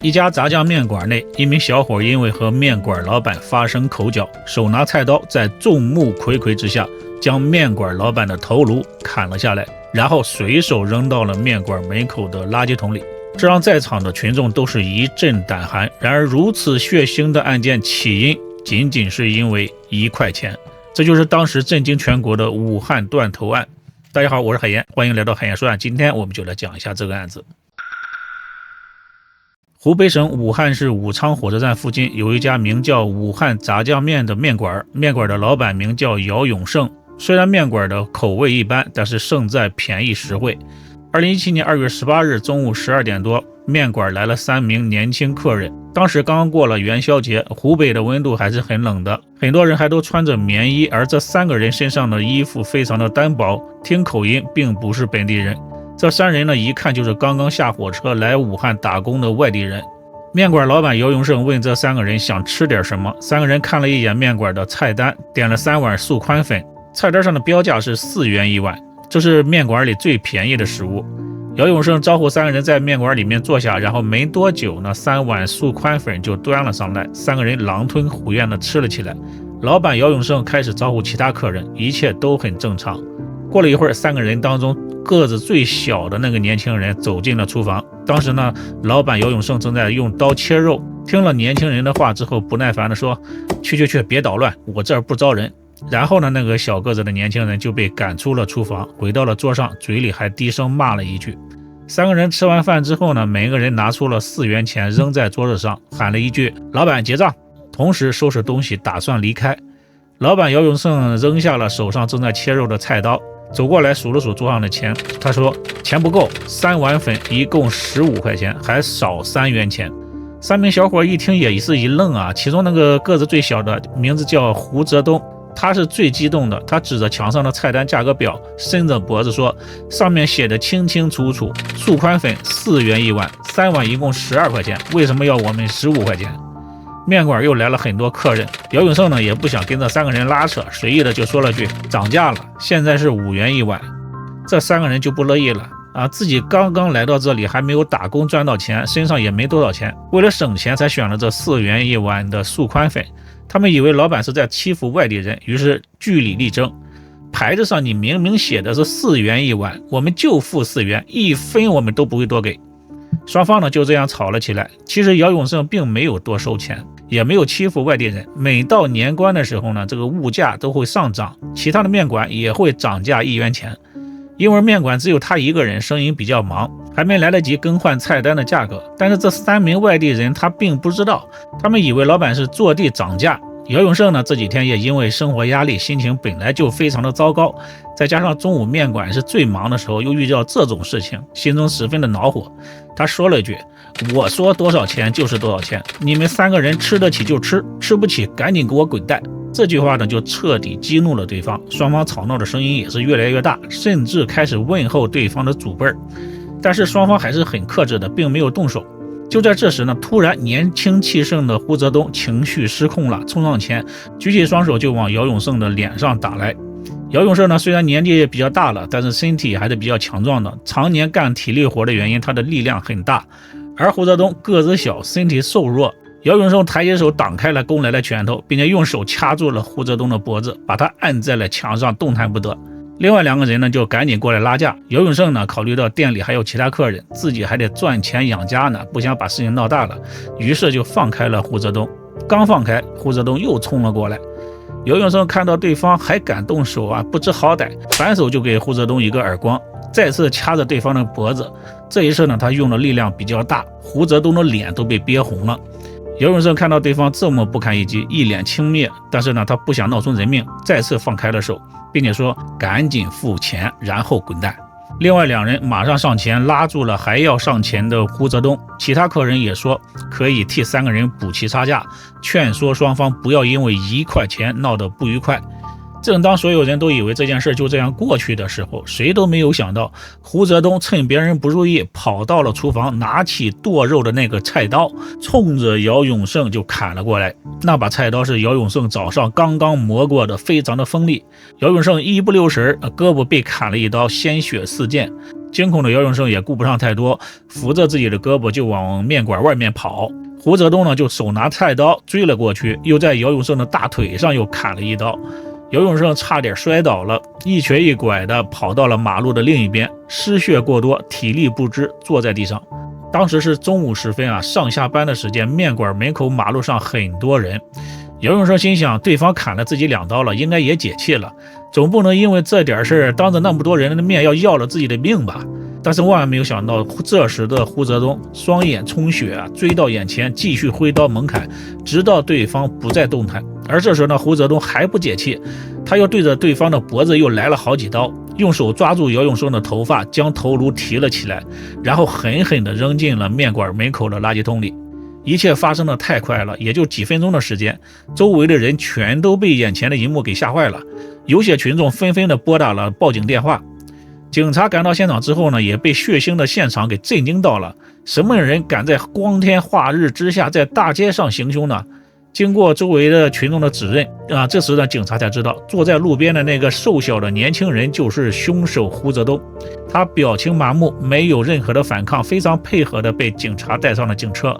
一家炸酱面馆内，一名小伙因为和面馆老板发生口角，手拿菜刀，在众目睽睽之下将面馆老板的头颅砍了下来，然后随手扔到了面馆门口的垃圾桶里。这让在场的群众都是一阵胆寒。然而如此血腥的案件起因仅仅是因为1块钱，这就是当时震惊全国的武汉断头案。大家好，我是海岩，欢迎来到海岩说案。今天我们就来讲一下这个案子。湖北省武汉市武昌火车站附近有一家名叫武汉炸酱面的面馆，面馆的老板名叫姚永胜。虽然面馆的口味一般，但是胜在便宜实惠。2017年2月18日中午12点多，面馆来了3名年轻客人。当时刚过了元宵节，湖北的温度还是很冷的，很多人还都穿着棉衣，而这3个人身上的衣服非常的单薄，听口音并不是本地人。这3人呢，一看就是刚刚下火车来武汉打工的外地人。面馆老板姚永胜问这3个人想吃点什么，3个人看了一眼面馆的菜单，点了3碗素宽粉，菜单上的标价是4元1碗，这是面馆里最便宜的食物。姚永胜招呼3个人在面馆里面坐下，然后没多久呢，3碗素宽粉就端了上来，3个人狼吞虎咽地吃了起来。老板姚永胜开始招呼其他客人，一切都很正常。过了一会儿，3个人当中个子最小的那个年轻人走进了厨房。当时呢，老板姚永胜正在用刀切肉，听了年轻人的话之后，不耐烦地说：去，别捣乱，我这儿不招人。然后呢，那个小个子的年轻人就被赶出了厨房，回到了桌上，嘴里还低声骂了一句。3个人吃完饭之后呢，每个人拿出了4元钱扔在桌子上，喊了一句老板结账，同时收拾东西打算离开。老板姚永胜扔下了手上正在切肉的菜刀，走过来数了数桌上的钱，他说钱不够，3碗粉一共15块钱，还少3元钱。3名小伙一听也是一愣啊，其中那个个子最小的名字叫胡泽东，他是最激动的，他指着墙上的菜单价格表，伸着脖子说，上面写的清清楚楚，素宽粉4元1碗，3碗一共12块钱，为什么要我们15块钱？面馆又来了很多客人，姚永胜呢也不想跟这3个人拉扯，随意的就说了句涨价了，现在是5元1碗。这3个人就不乐意了啊，自己刚刚来到这里，还没有打工赚到钱，身上也没多少钱，为了省钱才选了这4元1碗的素宽粉。他们以为老板是在欺负外地人，于是据理力争。牌子上你明明写的是4元1碗，我们就付4元，1分我们都不会多给。双方呢就这样吵了起来。其实姚永胜并没有多收钱，也没有欺负外地人。每到年关的时候呢，这个物价都会上涨，其他的面馆也会涨价1元钱。因为面馆只有他一个人，生意比较忙，还没来得及更换菜单的价格。但是这3名外地人他并不知道，他们以为老板是坐地涨价。姚永胜呢这几天也因为生活压力，心情本来就非常的糟糕，再加上中午面馆是最忙的时候，又遇到这种事情，心中十分的恼火。他说了一句，我说多少钱就是多少钱，你们3个人吃得起就吃，吃不起赶紧给我滚蛋。这句话呢就彻底激怒了对方，双方吵闹的声音也是越来越大，甚至开始问候对方的祖辈。但是双方还是很克制的，并没有动手。就在这时呢，突然年轻气盛的胡泽东情绪失控了，冲上前举起双手就往姚永胜的脸上打来。姚永胜呢虽然年纪也比较大了，但是身体还是比较强壮的，常年干体力活的原因，他的力量很大。而胡泽东个子小，身体瘦弱，姚永胜抬起手挡开了攻来的拳头，并且用手掐住了胡泽东的脖子，把他按在了墙上，动弹不得。另外2个人呢就赶紧过来拉架。姚永胜呢考虑到店里还有其他客人，自己还得赚钱养家呢，不想把事情闹大了，于是就放开了胡泽东。刚放开，胡泽东又冲了过来。姚永胜看到对方还敢动手啊，不知好歹，反手就给胡泽东一个耳光，再次掐着对方的脖子。这一次呢他用的力量比较大，胡泽东的脸都被憋红了。姚永胜看到对方这么不堪一击，一脸轻蔑，但是呢他不想闹出人命，再次放开了手，并且说赶紧付钱然后滚蛋。另外2人马上上前拉住了还要上前的胡泽东，其他客人也说可以替3个人补齐差价，劝说双方不要因为1块钱闹得不愉快。正当所有人都以为这件事就这样过去的时候，谁都没有想到，胡泽东趁别人不注意，跑到了厨房，拿起剁肉的那个菜刀，冲着姚永胜就砍了过来。那把菜刀是姚永胜早上刚刚磨过的，非常的锋利。姚永胜一不留神，胳膊被砍了一刀，鲜血四溅。惊恐的姚永胜也顾不上太多，扶着自己的胳膊就往面馆外面跑。胡泽东呢就手拿菜刀追了过去，又在姚永胜的大腿上又砍了一刀。姚永胜差点摔倒了，一瘸一拐的跑到了马路的另一边，失血过多，体力不支，坐在地上。当时是中午时分啊，上下班的时间，面馆门口马路上很多人。姚永胜心想，对方砍了自己2刀了，应该也解气了，总不能因为这点事当着那么多人的面要了自己的命吧。但是万万没有想到，这时的胡泽东双眼充血追到眼前，继续挥刀猛砍，直到对方不再动弹。而这时呢，胡泽东还不解气，他又对着对方的脖子又来了好几刀，用手抓住姚永胜的头发，将头颅提了起来，然后狠狠地扔进了面馆门口的垃圾桶里。一切发生的太快了，也就几分钟的时间，周围的人全都被眼前的一幕给吓坏了，有些群众纷纷的拨打了报警电话。警察赶到现场之后呢，也被血腥的现场给震惊到了。什么人敢在光天化日之下在大街上行凶呢？经过周围的群众的指认这时呢，警察才知道坐在路边的那个瘦小的年轻人就是凶手胡泽东。他表情麻木，没有任何的反抗，非常配合的被警察带上了警车。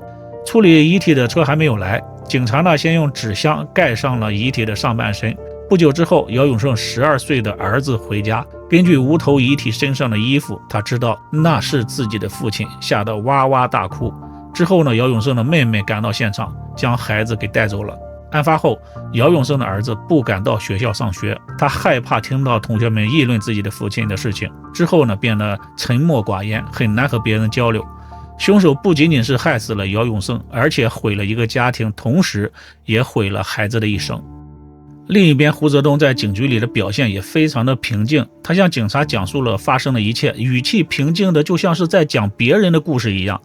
处理遗体的车还没有来，警察呢先用纸箱盖上了遗体的上半身。不久之后，姚永胜12岁的儿子回家，根据无头遗体身上的衣服，他知道那是自己的父亲，吓得哇哇大哭。之后呢，姚永胜的妹妹赶到现场，将孩子给带走了。案发后，姚永胜的儿子不敢到学校上学，他害怕听到同学们议论自己的父亲的事情。之后呢，变得沉默寡言，很难和别人交流。凶手不仅仅是害死了姚永胜，而且毁了一个家庭，同时也毁了孩子的一生。另一边，胡泽东在警局里的表现也非常的平静，他向警察讲述了发生的一切，语气平静的就像是在讲别人的故事一样。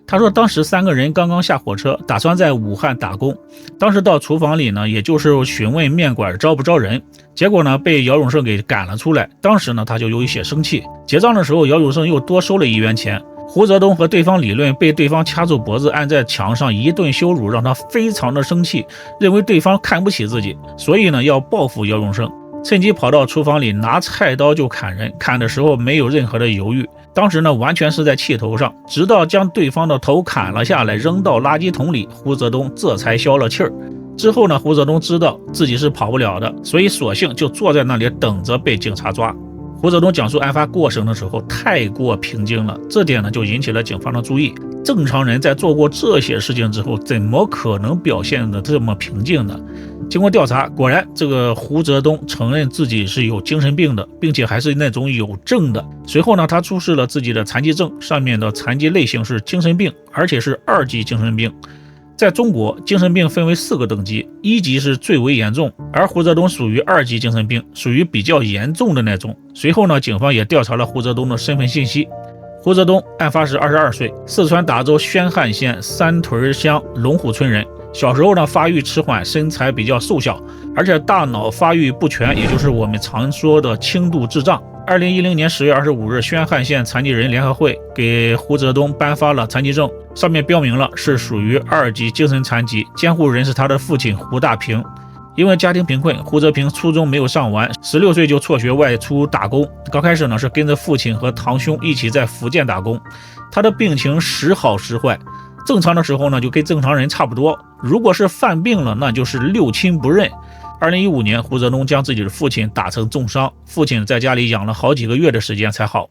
他说当时3个人刚刚下火车，打算在武汉打工，当时到厨房里呢，也就是询问面馆招不招人，结果呢被姚永胜给赶了出来。当时呢他就有一些生气，结账的时候姚永胜又多收了1元钱。胡泽东和对方理论，被对方掐住脖子按在墙上一顿羞辱，让他非常的生气，认为对方看不起自己，所以呢要报复姚永胜，趁机跑到厨房里拿菜刀就砍人，砍的时候没有任何的犹豫，当时呢完全是在气头上，直到将对方的头砍了下来扔到垃圾桶里，胡泽东这才消了气儿。之后呢，胡泽东知道自己是跑不了的，所以索性就坐在那里等着被警察抓。胡泽东讲述案发过程的时候太过平静了，这点呢就引起了警方的注意。正常人在做过这些事情之后，怎么可能表现得这么平静呢？经过调查，果然这个胡泽东承认自己是有精神病的，并且还是那种有症的。随后呢，他出示了自己的残疾证，上面的残疾类型是精神病，而且是2级精神病。在中国，精神病分为4个等级，1级是最为严重，而胡泽东属于2级精神病，属于比较严重的那种。随后呢，警方也调查了胡泽东的身份信息。胡泽东案发时22岁，四川达州宣汉县三屯乡龙虎村人。小时候呢，发育迟缓，身材比较瘦小，而且大脑发育不全，也就是我们常说的轻度智障。2010年10月25日，宣汉县残疾人联合会给胡泽东颁发了残疾证，上面标明了是属于2级精神残疾，监护人是他的父亲胡大平。因为家庭贫困，胡泽平初中没有上完，16岁就辍学外出打工。刚开始呢是跟着父亲和堂兄一起在福建打工。他的病情时好时坏，正常的时候呢就跟正常人差不多，如果是犯病了，那就是六亲不认。2015年，胡泽东将自己的父亲打成重伤，父亲在家里养了好几个月的时间才好。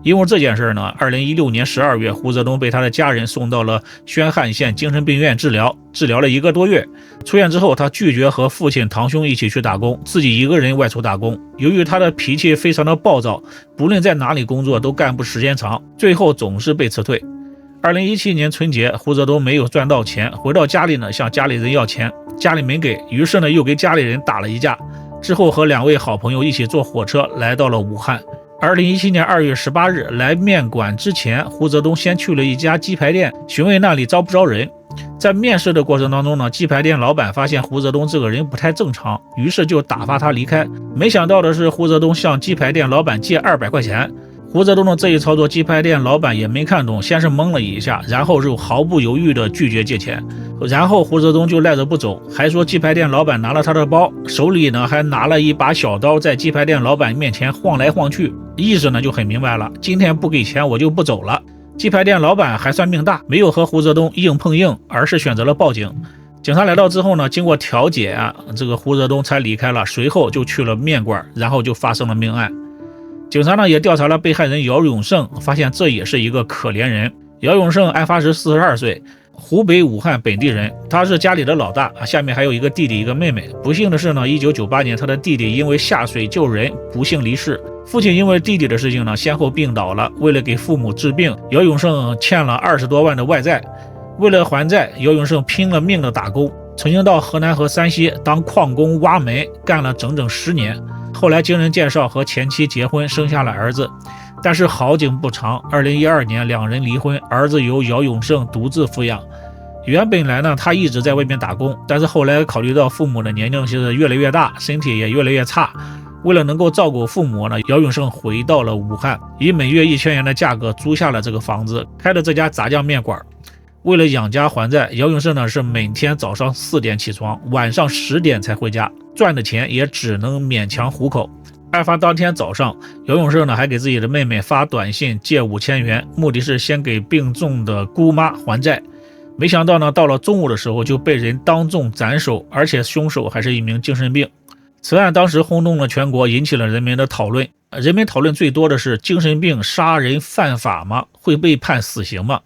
因为这件事呢，2016年12月，胡泽东被他的家人送到了宣汉县精神病院治疗了1个多月。出院之后，他拒绝和父亲、堂兄一起去打工，自己一个人外出打工。由于他的脾气非常的暴躁，不论在哪里工作都干不时间长，最后总是被辞退。2017年春节，胡泽东没有赚到钱，回到家里呢，向家里人要钱，家里没给，于是呢又跟家里人打了一架。之后和2位好朋友一起坐火车来到了武汉。2017年2月18日，来面馆之前，胡泽东先去了一家鸡排店，询问那里招不招人。在面试的过程当中呢，鸡排店老板发现胡泽东这个人不太正常，于是就打发他离开。没想到的是，胡泽东向鸡排店老板借200块钱。胡泽东的这一操作，鸡排店老板也没看懂，先是懵了一下，然后就毫不犹豫地拒绝借钱。然后胡泽东就赖着不走，还说鸡排店老板拿了他的包，手里呢还拿了一把小刀，在鸡排店老板面前晃来晃去，意思呢就很明白了，今天不给钱我就不走了。鸡排店老板还算命大，没有和胡泽东硬碰硬，而是选择了报警。警察来到之后呢，经过调解这个胡泽东才离开了，随后就去了面馆，然后就发生了命案。警察呢也调查了被害人姚永胜，发现这也是一个可怜人。姚永胜案发时42岁，湖北武汉本地人，他是家里的老大，下面还有一个弟弟一个妹妹。不幸的是呢，1998年他的弟弟因为下水救人不幸离世，父亲因为弟弟的事情呢先后病倒了。为了给父母治病，姚永胜欠了20多万的外债。为了还债，姚永胜拼了命的打工，曾经到河南和山西当矿工挖煤，干了整整10年。后来经人介绍和前妻结婚，生下了儿子。但是好景不长，2012年2人离婚，儿子由姚永胜独自抚养。原本来呢，他一直在外面打工，但是后来考虑到父母的年龄是越来越大，身体也越来越差，为了能够照顾父母呢，姚永胜回到了武汉，以每月1000元的价格租下了这个房子，开了这家炸酱面馆。为了养家还债，姚永胜呢是每天早上4点起床，晚上10点才回家，赚的钱也只能勉强糊口。案发当天早上，姚永胜呢还给自己的妹妹发短信借5000元，目的是先给病重的姑妈还债。没想到呢，到了中午的时候就被人当众斩首，而且凶手还是一名精神病。此案当时轰动了全国，引起了人们的讨论。人们讨论最多的是精神病杀人犯法吗？会被判死刑吗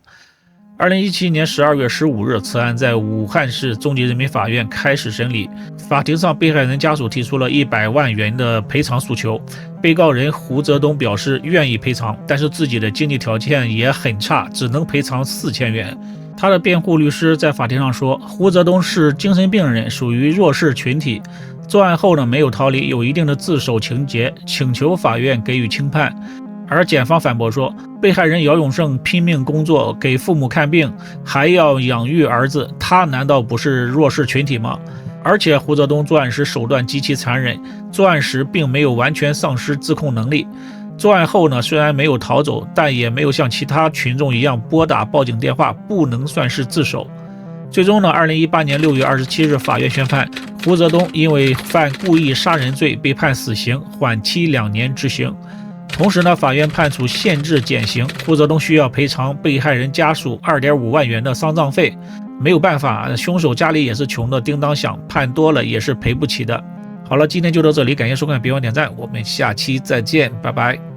？2017年12月15日，此案在武汉市中级人民法院开始审理。法庭上，被害人家属提出了100万元的赔偿诉求。被告人胡泽东表示愿意赔偿，但是自己的经济条件也很差，只能赔偿4000元。他的辩护律师在法庭上说，胡泽东是精神病人，属于弱势群体，作案后呢没有逃离，有一定的自首情节，请求法院给予轻判。而检方反驳说，被害人姚永胜拼命工作，给父母看病，还要养育儿子，他难道不是弱势群体吗？而且胡泽东作案时手段极其残忍，作案时并没有完全丧失自控能力。作案后呢，虽然没有逃走，但也没有像其他群众一样拨打报警电话，不能算是自首。最终呢，2018年6月27日，法院宣判胡泽东因为犯故意杀人罪被判死刑，缓期2年执行。同时呢，法院判处限制减刑，胡泽东需要赔偿被害人家属2.5万元的丧葬费。没有办法，凶手家里也是穷的叮当响，判多了也是赔不起的。好了，今天就到这里，感谢收看，别忘点赞，我们下期再见，拜拜。